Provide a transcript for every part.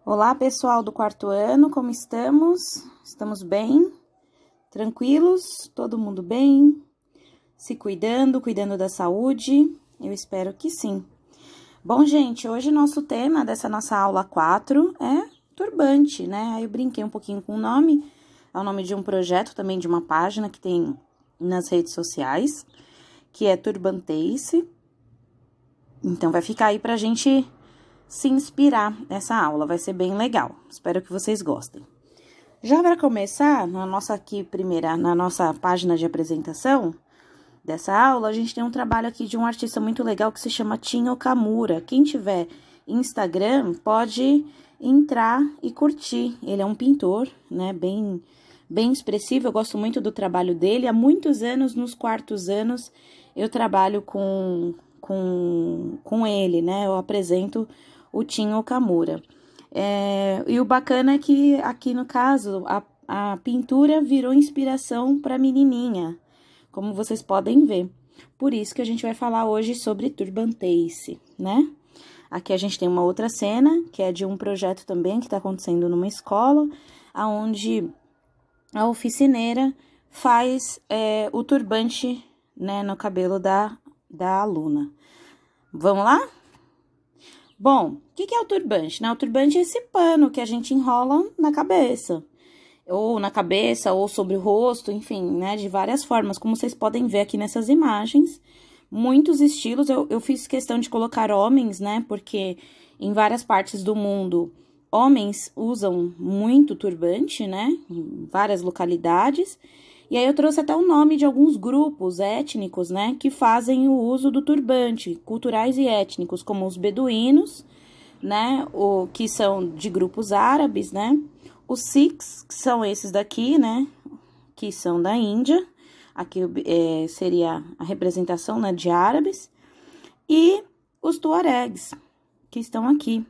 Olá, pessoal do quarto ano, como estamos? Estamos bem? Tranquilos? Todo mundo bem? Se cuidando da saúde? Eu espero que sim. Bom, gente, hoje nosso tema dessa nossa aula 4 é turbante, né? Aí eu brinquei um pouquinho com o nome, é o nome de um projeto, também de uma página que tem nas redes sociais, que é Turbantace. Então, vai ficar aí pra gente se inspirar nessa aula, vai ser bem legal. Espero que vocês gostem. Já para começar, na nossa página de apresentação dessa aula, a gente tem um trabalho aqui de um artista muito legal que se chama Tin Okamura. Quem tiver Instagram pode entrar e curtir. Ele é um pintor, né, bem expressivo. Eu gosto muito do trabalho dele. Há muitos anos, nos quartos anos, eu trabalho com ele, né? Eu apresento o Tin Okamura. E o bacana é que aqui no caso a pintura virou inspiração para a menininha, como vocês podem ver. Por isso que a gente vai falar hoje sobre Turbantace, né? Aqui a gente tem uma outra cena, que é de um projeto também que está acontecendo numa escola, onde a oficineira faz o turbante, né, no cabelo da aluna. Vamos lá? Bom, o que é o turbante, né? O turbante é esse pano que a gente enrola na cabeça. Ou sobre o rosto, enfim, né? De várias formas, como vocês podem ver aqui nessas imagens. Muitos estilos, eu fiz questão de colocar homens, né? Porque em várias partes do mundo, homens usam muito turbante, né? Em várias localidades. E aí eu trouxe até o nome de alguns grupos étnicos, né, que fazem o uso do turbante, culturais e étnicos, como os beduínos, né, que são de grupos árabes, né, os Sikhs, que são esses daqui, né, que são da Índia, aqui seria a representação, né, de árabes, e os tuaregs, que estão aqui,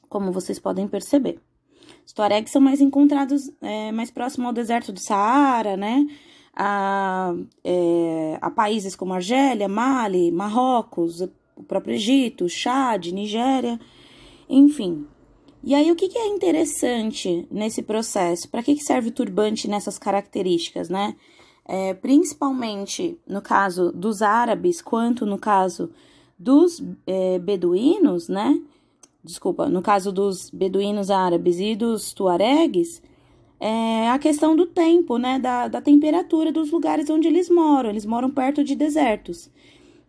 como vocês podem perceber. Os tuaregs são mais encontrados mais próximo ao deserto do Saara, né? A países como Argélia, Mali, Marrocos, o próprio Egito, Chad, Nigéria, enfim. E aí, o que é interessante nesse processo? Para que serve o turbante nessas características, né? Principalmente no caso dos árabes, quanto no caso dos beduínos, né? Desculpa, no caso dos beduínos árabes e dos tuaregues, a questão do tempo, né, da temperatura dos lugares onde eles moram perto de desertos.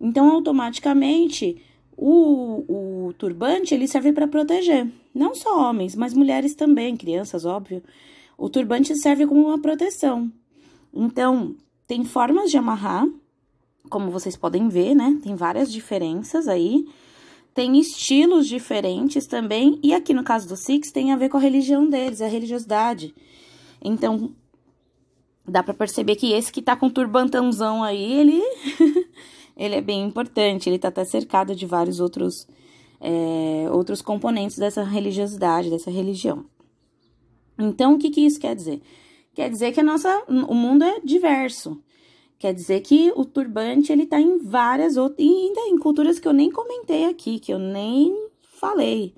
Então, automaticamente, o turbante, ele serve para proteger, não só homens, mas mulheres também, crianças, óbvio. O turbante serve como uma proteção. Então, tem formas de amarrar, como vocês podem ver, né, tem várias diferenças aí. Tem estilos diferentes também, e aqui no caso dos Sikhs tem a ver com a religião deles, a religiosidade. Então, dá pra perceber que esse que tá com turbantãozão aí, ele é bem importante, ele tá até cercado de vários outros componentes dessa religiosidade, dessa religião. Então, o que isso quer dizer? Quer dizer que o mundo é diverso. Quer dizer que o turbante, ele tá em várias outras, e ainda em culturas que eu nem comentei aqui, que eu nem falei.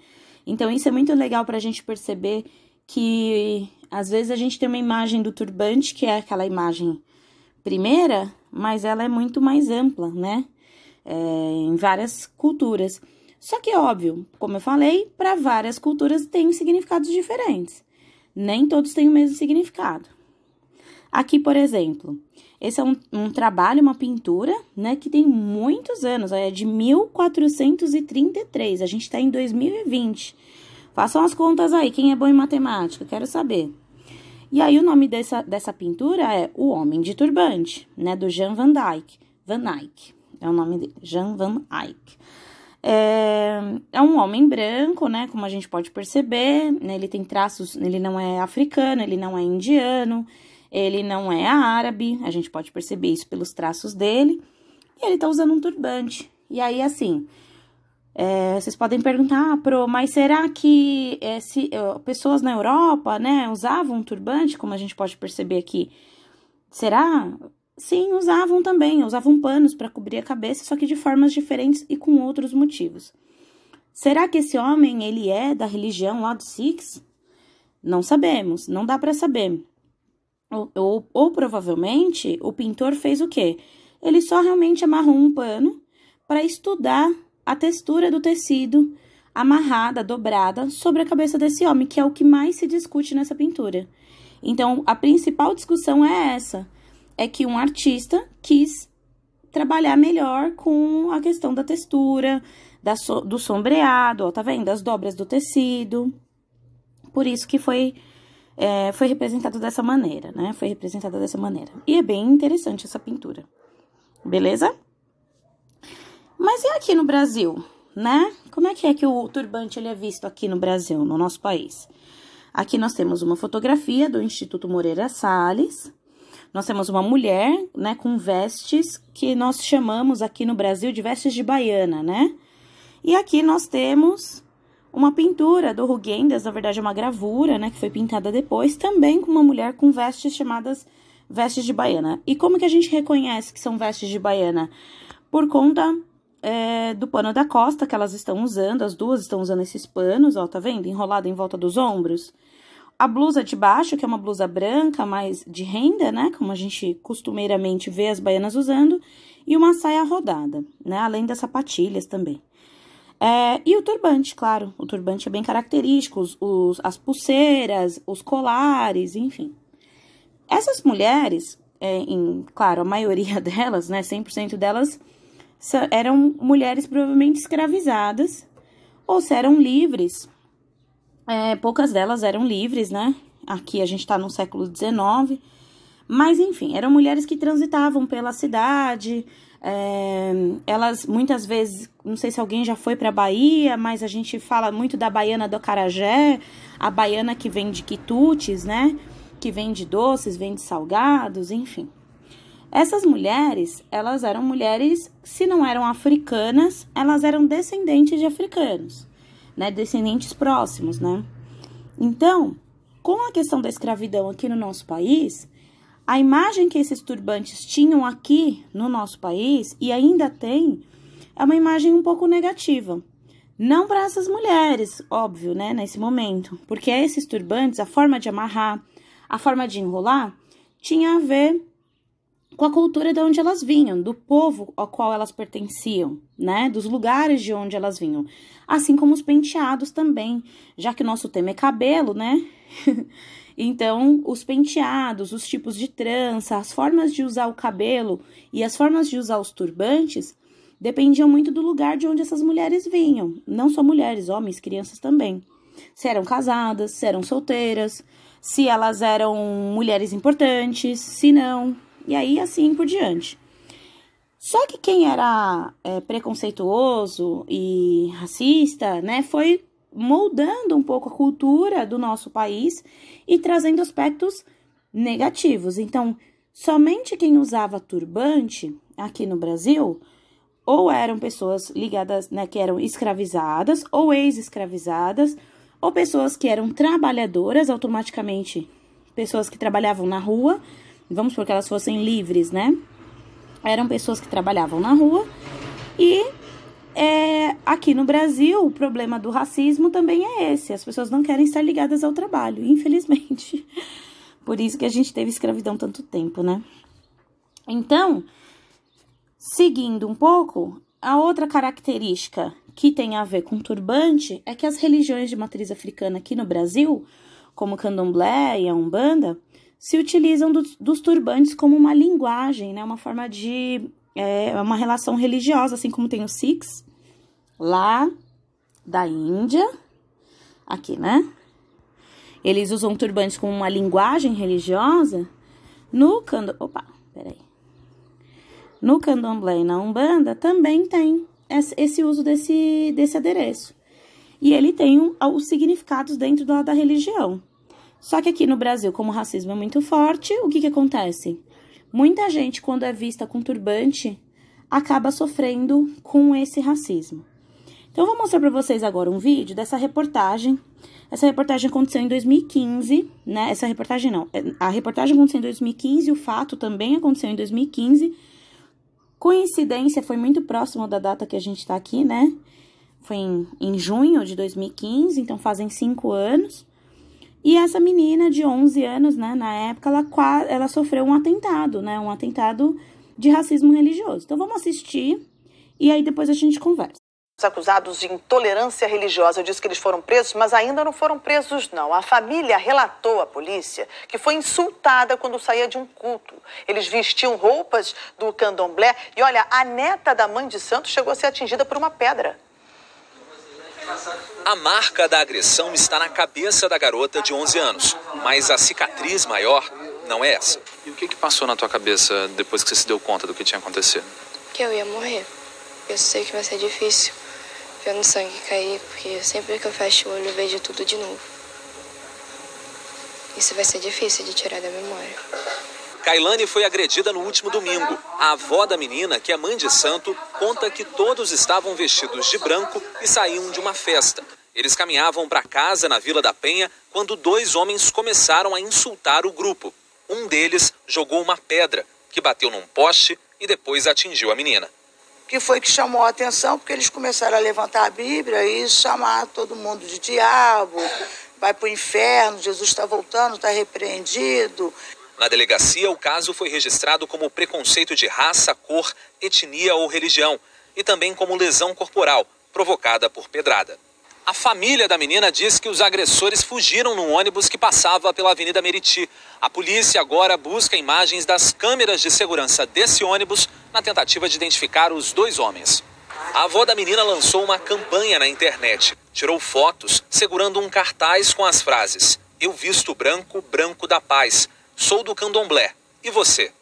Então, isso é muito legal pra gente perceber que, às vezes, a gente tem uma imagem do turbante, que é aquela imagem primeira, mas ela é muito mais ampla, né? Em várias culturas. Só que, óbvio, como eu falei, para várias culturas tem significados diferentes. Nem todos têm o mesmo significado. Aqui, por exemplo, esse é um trabalho, uma pintura, né, que tem muitos anos, é de 1433, a gente tá em 2020. Façam as contas aí, quem é bom em matemática, quero saber. E aí, o nome dessa pintura é O Homem de Turbante, né, do Jan van Eyck. Van Eyck, é o nome dele, Jan van Eyck. É um homem branco, né, como a gente pode perceber, né, ele tem traços, ele não é africano, ele não é indiano, ele não é árabe, a gente pode perceber isso pelos traços dele, e ele tá usando um turbante. E aí, assim, vocês podem perguntar, mas será que pessoas na Europa, né, usavam um turbante, como a gente pode perceber aqui? Será? Sim, usavam também, usavam panos para cobrir a cabeça, só que de formas diferentes e com outros motivos. Será que esse homem, ele é da religião lá dos Sikhs? Não sabemos, não dá para saber. Ou provavelmente o pintor fez o quê? Ele só realmente amarrou um pano para estudar a textura do tecido amarrada, dobrada sobre a cabeça desse homem, que é o que mais se discute nessa pintura. Então, a principal discussão é essa, é que um artista quis trabalhar melhor com a questão da textura, do sombreado, ó, tá vendo? As dobras do tecido. Por isso que foi representado dessa maneira, né? Foi representada dessa maneira. E é bem interessante essa pintura. Beleza? Mas e aqui no Brasil, né? Como é que o turbante ele é visto aqui no Brasil, no nosso país? Aqui nós temos uma fotografia do Instituto Moreira Salles. Nós temos uma mulher, né, com vestes que nós chamamos aqui no Brasil de vestes de baiana, né? E aqui nós temos uma pintura do Rugendas, na verdade é uma gravura, né, que foi pintada depois, também com uma mulher com vestes chamadas vestes de baiana. E como que a gente reconhece que são vestes de baiana? Por conta do pano da costa que elas estão usando, as duas estão usando esses panos, ó, tá vendo? Enrolado em volta dos ombros. A blusa de baixo, que é uma blusa branca, mais de renda, né, como a gente costumeiramente vê as baianas usando, e uma saia rodada, né, além das sapatilhas também. E o turbante, claro, o turbante é bem característico, as pulseiras, os colares, enfim. Essas mulheres, claro, a maioria delas, né, 100% delas, eram mulheres provavelmente escravizadas, ou se eram livres, poucas delas eram livres, né, aqui a gente tá no século XIX, mas enfim, eram mulheres que transitavam pela cidade. Elas muitas vezes, não sei se alguém já foi para Bahia, mas a gente fala muito da baiana do acarajé, a baiana que vende quitutes, né? Que vende doces, vende salgados, enfim. Essas mulheres, elas eram mulheres, se não eram africanas, elas eram descendentes de africanos, né? Descendentes próximos, né? Então, com a questão da escravidão aqui no nosso país, a imagem que esses turbantes tinham aqui no nosso país, e ainda tem, é uma imagem um pouco negativa. Não para essas mulheres, óbvio, né, nesse momento. Porque esses turbantes, a forma de amarrar, a forma de enrolar, tinha a ver com a cultura de onde elas vinham, do povo ao qual elas pertenciam, né, dos lugares de onde elas vinham. Assim como os penteados também, já que o nosso tema é cabelo, né? Então, os penteados, os tipos de trança, as formas de usar o cabelo e as formas de usar os turbantes dependiam muito do lugar de onde essas mulheres vinham. Não só mulheres, homens, crianças também. Se eram casadas, se eram solteiras, se elas eram mulheres importantes, se não, e aí assim por diante. Só que quem era preconceituoso e racista, né, foi moldando um pouco a cultura do nosso país e trazendo aspectos negativos. Então, somente quem usava turbante aqui no Brasil, ou eram pessoas ligadas, né, que eram escravizadas, ou ex-escravizadas, ou pessoas que eram trabalhadoras, automaticamente, pessoas que trabalhavam na rua, vamos supor que elas fossem livres, né? Eram pessoas que trabalhavam na rua e aqui no Brasil, o problema do racismo também é esse. As pessoas não querem estar ligadas ao trabalho, infelizmente. Por isso que a gente teve escravidão tanto tempo, né? Então, seguindo um pouco, a outra característica que tem a ver com turbante é que as religiões de matriz africana aqui no Brasil, como o candomblé e a umbanda, se utilizam dos turbantes como uma linguagem, né? Uma forma de... uma relação religiosa, assim como tem os Sikhs, lá da Índia, aqui, né? Eles usam turbantes como uma linguagem religiosa. No candomblé e na umbanda também tem esse uso desse adereço. E ele tem os significados dentro da religião. Só que aqui no Brasil, como o racismo é muito forte, o que acontece? Muita gente, quando é vista com turbante, acaba sofrendo com esse racismo. Então, eu vou mostrar para vocês agora um vídeo dessa reportagem. Essa reportagem aconteceu em 2015, né? Essa reportagem não. A reportagem aconteceu em 2015 e o fato também aconteceu em 2015. Coincidência, foi muito próximo da data que a gente tá aqui, né? Foi em junho de 2015, então fazem 5 anos. E essa menina de 11 anos, né, na época, ela sofreu um atentado, né, um atentado de racismo religioso. Então vamos assistir e aí depois a gente conversa. Os acusados de intolerância religiosa, eu disse que eles foram presos, mas ainda não foram presos, não. A família relatou à polícia que foi insultada quando saía de um culto. Eles vestiam roupas do candomblé e, olha, a neta da mãe de santo chegou a ser atingida por uma pedra. A marca da agressão está na cabeça da garota de 11 anos, mas a cicatriz maior não é essa. E o que passou na tua cabeça depois que você se deu conta do que tinha acontecido? Que eu ia morrer. Eu sei que vai ser difícil vendo sangue cair, porque sempre que eu fecho o olho eu vejo tudo de novo. Isso vai ser difícil de tirar da memória. Kailane foi agredida no último domingo. A avó da menina, que é mãe de santo, conta que todos estavam vestidos de branco e saíam de uma festa. Eles caminhavam para casa na Vila da Penha quando 2 homens começaram a insultar o grupo. Um deles jogou uma pedra, que bateu num poste e depois atingiu a menina. Que foi que chamou a atenção, porque eles começaram a levantar a Bíblia e chamar todo mundo de diabo, vai para o inferno, Jesus está voltando, está repreendido. Na delegacia, o caso foi registrado como preconceito de raça, cor, etnia ou religião, e também como lesão corporal, provocada por pedrada. A família da menina diz que os agressores fugiram num ônibus que passava pela Avenida Meriti. A polícia agora busca imagens das câmeras de segurança desse ônibus na tentativa de identificar os 2 homens. A avó da menina lançou uma campanha na internet. Tirou fotos segurando um cartaz com as frases: "Eu visto branco, branco da paz. Sou do candomblé. E você?"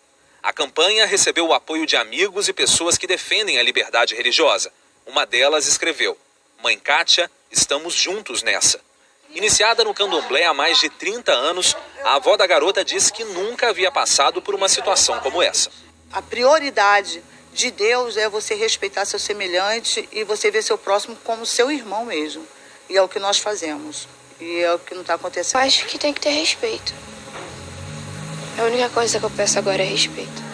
A campanha recebeu o apoio de amigos e pessoas que defendem a liberdade religiosa. Uma delas escreveu: "Mãe Kátia, estamos juntos nessa." Iniciada no candomblé há mais de 30 anos, a avó da garota diz que nunca havia passado por uma situação como essa. A prioridade de Deus é você respeitar seu semelhante e você ver seu próximo como seu irmão mesmo. E é o que nós fazemos. E é o que não está acontecendo. Eu acho que tem que ter respeito. A única coisa que eu peço agora é respeito.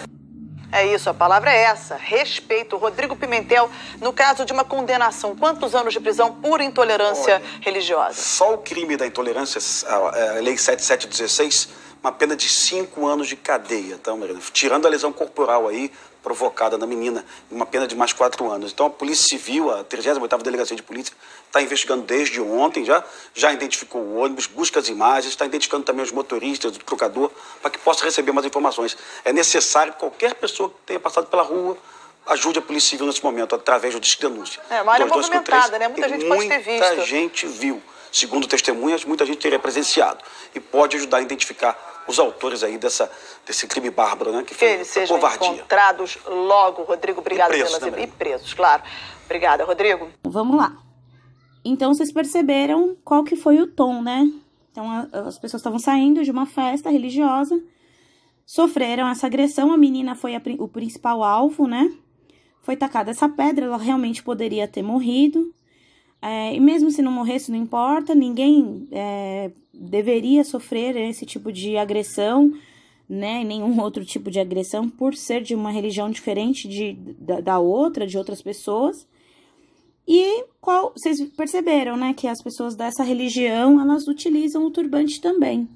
É isso, a palavra é essa, respeito. Rodrigo Pimentel, no caso de uma condenação, quantos anos de prisão por intolerância religiosa? Só o crime da intolerância, a Lei 7716, uma pena de 5 anos de cadeia, tá, Mariana? Tirando a lesão corporal aí, provocada na menina, uma pena de mais 4 anos. Então a Polícia Civil, a 38ª Delegacia de Polícia, está investigando desde ontem, já identificou o ônibus, busca as imagens, está identificando também os motoristas, o trocador, para que possa receber mais informações. É necessário que qualquer pessoa que tenha passado pela rua ajude a Polícia Civil nesse momento, através do Disque Denúncia. É uma área movimentada, né? Muita gente pode ter visto. Muita gente viu. Segundo testemunhas, muita gente teria presenciado. E pode ajudar a identificar os autores aí desse crime bárbaro, né? Que eles sejam encontrados logo, Rodrigo. Obrigada e presos, claro. Obrigada, Rodrigo. Vamos lá. Então, vocês perceberam qual que foi o tom, né? Então, as pessoas estavam saindo de uma festa religiosa, sofreram essa agressão, a menina foi o principal alvo, né? Foi tacada essa pedra, ela realmente poderia ter morrido. E mesmo se não morresse, não importa, ninguém deveria sofrer esse tipo de agressão, né? Nenhum outro tipo de agressão, por ser de uma religião diferente da outra, de outras pessoas. E vocês perceberam, né, que as pessoas dessa religião, elas utilizam o turbante também.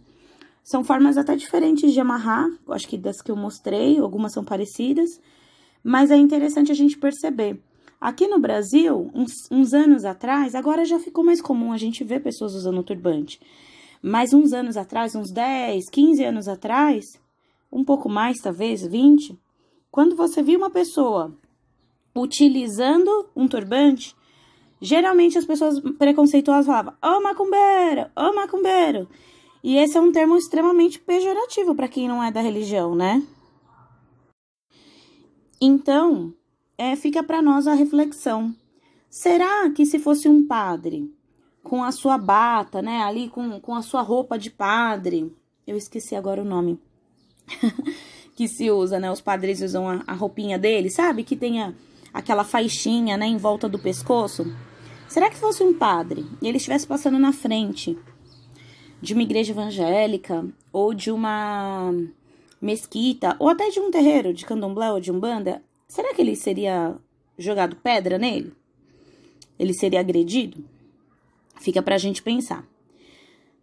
São formas até diferentes de amarrar, acho que das que eu mostrei, algumas são parecidas, mas é interessante a gente perceber. Aqui no Brasil, uns anos atrás, agora já ficou mais comum a gente ver pessoas usando turbante. Mas uns anos atrás, uns 10, 15 anos atrás, um pouco mais talvez, 20, quando você via uma pessoa utilizando um turbante, geralmente as pessoas preconceituosas falavam: "Ô macumbeiro, ô macumbeiro". E esse é um termo extremamente pejorativo para quem não é da religião, né? Então, fica para nós a reflexão. Será que se fosse um padre, com a sua bata, né, ali com a sua roupa de padre, eu esqueci agora o nome, que se usa, né, os padres usam a roupinha deles, sabe, que tem aquela faixinha, né, em volta do pescoço? Será que fosse um padre e ele estivesse passando na frente de uma igreja evangélica, ou de uma mesquita, ou até de um terreiro de candomblé ou de umbanda, será que ele seria jogado pedra nele? Ele seria agredido? Fica pra gente pensar.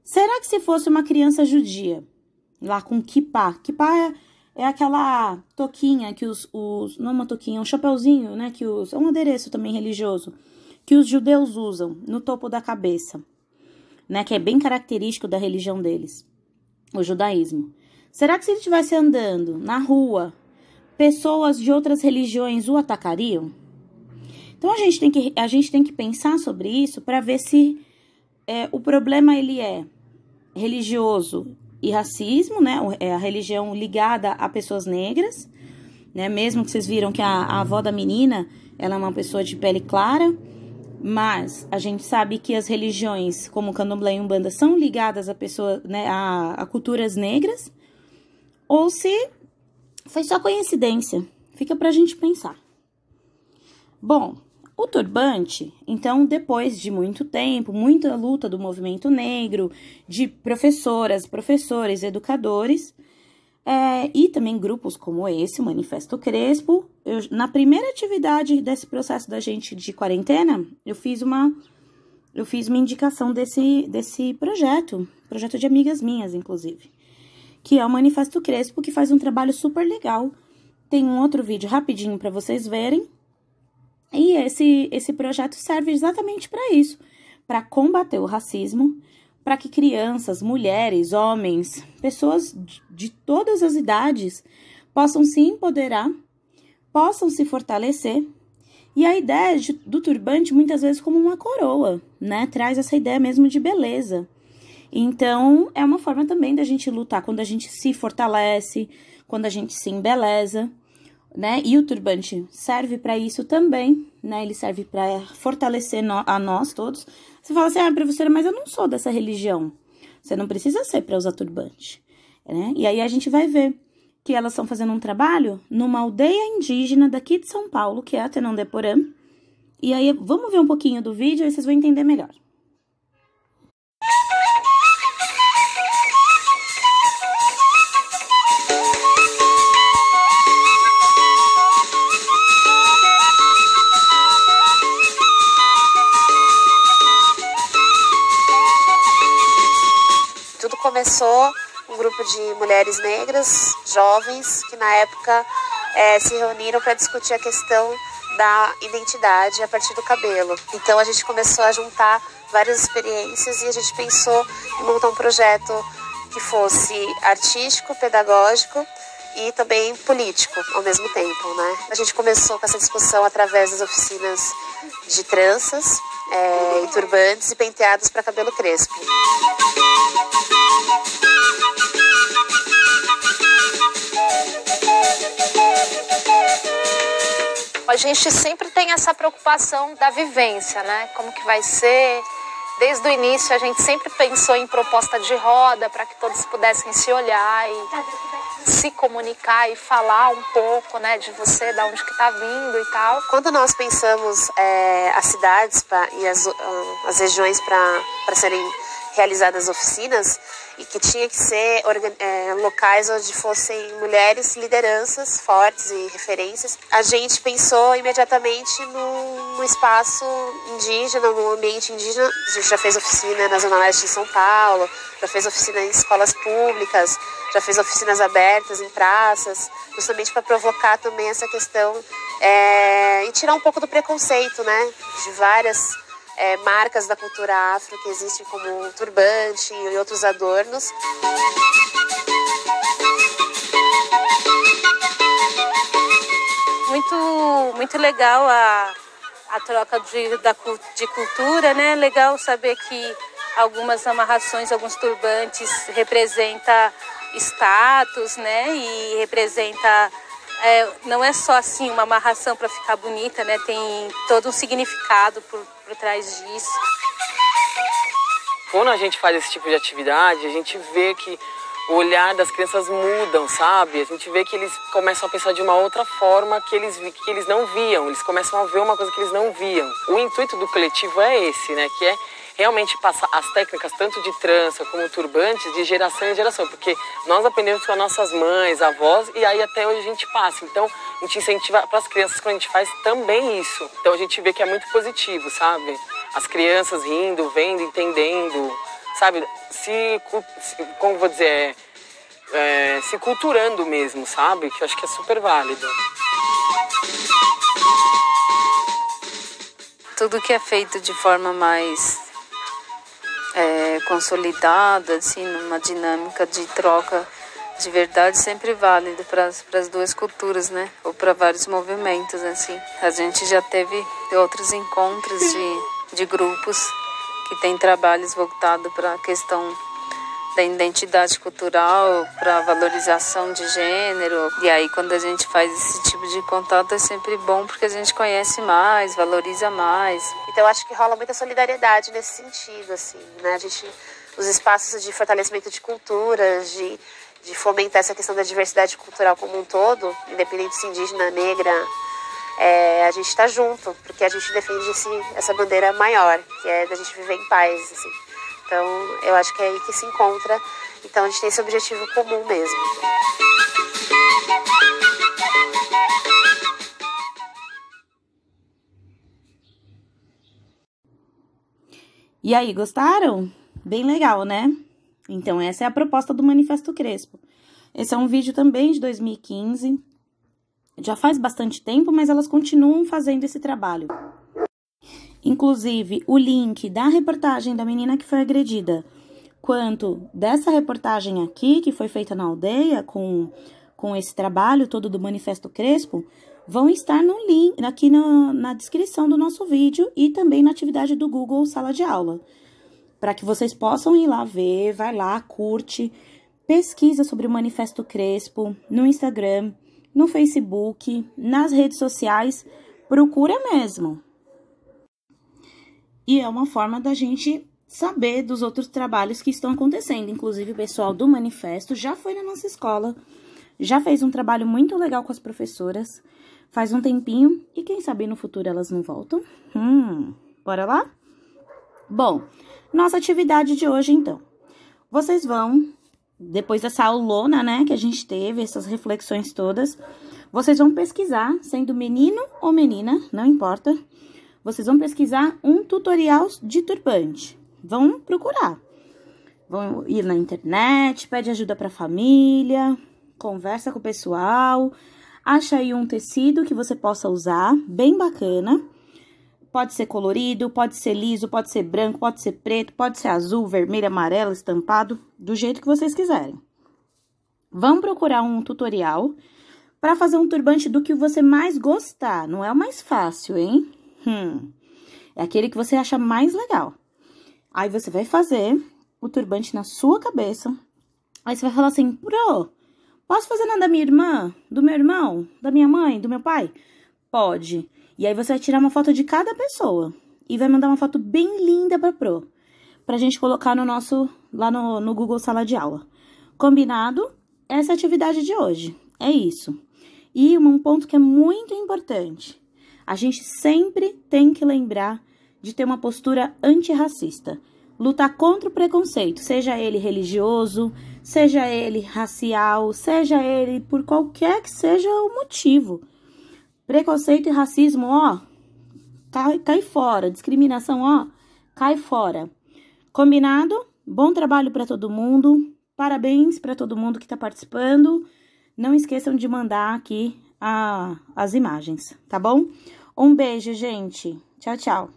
Será que se fosse uma criança judia, lá com kippá? Kippá é aquela toquinha que não é uma toquinha, é um chapeuzinho, né? É um adereço também religioso, que os judeus usam no topo da cabeça, né? Que é bem característico da religião deles, o judaísmo. Será que se ele estivesse andando na rua, pessoas de outras religiões o atacariam? Então a gente tem que pensar sobre isso para ver se o problema ele é religioso e racismo, né? É a religião ligada a pessoas negras, né? Mesmo que vocês viram que a avó da menina, ela é uma pessoa de pele clara, mas a gente sabe que as religiões, como Candomblé e Umbanda, são ligadas a pessoas, né? A culturas negras, ou se foi só coincidência. Fica pra gente pensar. Bom, o turbante, então, depois de muito tempo, muita luta do movimento negro, de professoras, professores, educadores, e também grupos como esse, o Manifesto Crespo, na primeira atividade desse processo da gente de quarentena, eu fiz uma indicação desse projeto de amigas minhas, inclusive, que é o Manifesto Crespo, que faz um trabalho super legal. Tem um outro vídeo rapidinho para vocês verem. E esse projeto serve exatamente para isso, para combater o racismo, para que crianças, mulheres, homens, pessoas de todas as idades possam se empoderar, possam se fortalecer. E a ideia do turbante, muitas vezes, como uma coroa, né? Traz essa ideia mesmo de beleza. Então, é uma forma também da gente lutar quando a gente se fortalece, quando a gente se embeleza, né? E o turbante serve para isso também, né? Ele serve para fortalecer a nós todos. Você fala assim, professora, mas eu não sou dessa religião. Você não precisa ser para usar turbante, né? E aí a gente vai ver que elas estão fazendo um trabalho numa aldeia indígena daqui de São Paulo, que é a Tenondeporã. E aí vamos ver um pouquinho do vídeo e vocês vão entender melhor. Começou um grupo de mulheres negras, jovens, que na época se reuniram para discutir a questão da identidade a partir do cabelo. Então a gente começou a juntar várias experiências e a gente pensou em montar um projeto que fosse artístico, pedagógico e também político ao mesmo tempo, né? A gente começou com essa discussão através das oficinas de tranças, e turbantes e penteados para cabelo crespo. A gente sempre tem essa preocupação da vivência, né? Como que vai ser? Desde o início a gente sempre pensou em proposta de roda para que todos pudessem se olhar e se comunicar e falar um pouco, né, de você, de onde que está vindo e tal. Quando nós pensamos as cidades e as regiões para serem realizadas oficinas, e que tinha que ser locais onde fossem mulheres lideranças fortes e referências, a gente pensou imediatamente no espaço indígena, no ambiente indígena. A gente já fez oficina na Zona Leste de São Paulo, já fez oficina em escolas públicas, já fez oficinas abertas em praças, justamente para provocar também essa questão e tirar um pouco do preconceito, né, de várias marcas da cultura afro que existem, como turbante e outros adornos. Muito legal a troca de cultura, né? Legal saber que algumas amarrações, alguns turbantes representa status, né? E representa não é só assim uma amarração para ficar bonita, né? Tem todo um significado por trás disso. Quando a gente faz esse tipo de atividade, a gente vê que o olhar das crianças mudam, sabe? A gente vê que eles começam a pensar de uma outra forma que eles não viam. Eles começam a ver uma coisa que eles não viam. O intuito do coletivo é esse, né? Que é realmente passar as técnicas, tanto de trança como turbantes, de geração em geração. Porque nós aprendemos com as nossas mães, avós, e aí até hoje a gente passa. Então, a gente incentiva para as crianças quando a gente faz também isso. Então, a gente vê que é muito positivo, sabe? As crianças rindo, vendo, entendendo, sabe? Como vou dizer, se culturando mesmo, sabe? Que eu acho que é super válido. Tudo que é feito de forma mais consolidada, assim, numa dinâmica de troca de verdade, sempre válido para as duas culturas, né? Ou para vários movimentos, assim. A gente já teve outros encontros de grupos que têm trabalhos voltados para a questão da identidade cultural, para a valorização de gênero. E aí, quando a gente faz esse tipo de contato, é sempre bom porque a gente conhece mais, valoriza mais. Então, eu acho que rola muita solidariedade nesse sentido, assim, né? Os espaços de fortalecimento de culturas, de fomentar essa questão da diversidade cultural como um todo, independente se indígena, negra, a gente está junto, porque a gente defende essa bandeira maior, que é da gente viver em paz, assim. Então, eu acho que é aí que se encontra. Então, a gente tem esse objetivo comum mesmo. E aí, gostaram? Bem legal, né? Então, essa é a proposta do Manifesto Crespo. Esse é um vídeo também de 2015. Já faz bastante tempo, mas elas continuam fazendo esse trabalho. Inclusive, o link da reportagem da menina que foi agredida, quanto dessa reportagem aqui, que foi feita na aldeia, com esse trabalho todo do Manifesto Crespo, vão estar no link, aqui na descrição do nosso vídeo e também na atividade do Google Sala de Aula. Para que vocês possam ir lá ver, vai lá, curte, pesquisa sobre o Manifesto Crespo no Instagram, no Facebook, nas redes sociais, procura mesmo. E é uma forma da gente saber dos outros trabalhos que estão acontecendo. Inclusive, o pessoal do Manifesto já foi na nossa escola, já fez um trabalho muito legal com as professoras, faz um tempinho, e quem sabe no futuro elas não voltam. Bora lá? Bom, nossa atividade de hoje, então. Vocês vão, depois dessa aulona, né, que a gente teve, essas reflexões todas, vocês vão pesquisar, sendo menino ou menina, não importa. Vocês vão pesquisar um tutorial de turbante. Vão procurar. Vão ir na internet, pede ajuda para a família, conversa com o pessoal, acha aí um tecido que você possa usar, bem bacana. Pode ser colorido, pode ser liso, pode ser branco, pode ser preto, pode ser azul, vermelho, amarelo, estampado, do jeito que vocês quiserem. Vão procurar um tutorial para fazer um turbante do que você mais gostar. Não é o mais fácil, hein? É aquele que você acha mais legal. Aí você vai fazer o turbante na sua cabeça. Aí você vai falar assim, Pro, posso fazer na da minha irmã, do meu irmão, da minha mãe, do meu pai? Pode. E aí você vai tirar uma foto de cada pessoa. E vai mandar uma foto bem linda pra Pro. Pra gente colocar no nosso, lá no Google Sala de Aula. Combinado? Essa é a atividade de hoje. É isso. E um ponto que é muito importante. A gente sempre tem que lembrar de ter uma postura antirracista. Lutar contra o preconceito, seja ele religioso, seja ele racial, seja ele por qualquer que seja o motivo. Preconceito e racismo, ó, cai fora. Discriminação, ó, cai fora. Combinado? Bom trabalho para todo mundo. Parabéns para todo mundo que está participando. Não esqueçam de mandar aqui as imagens, tá bom? Um beijo, gente. Tchau, tchau.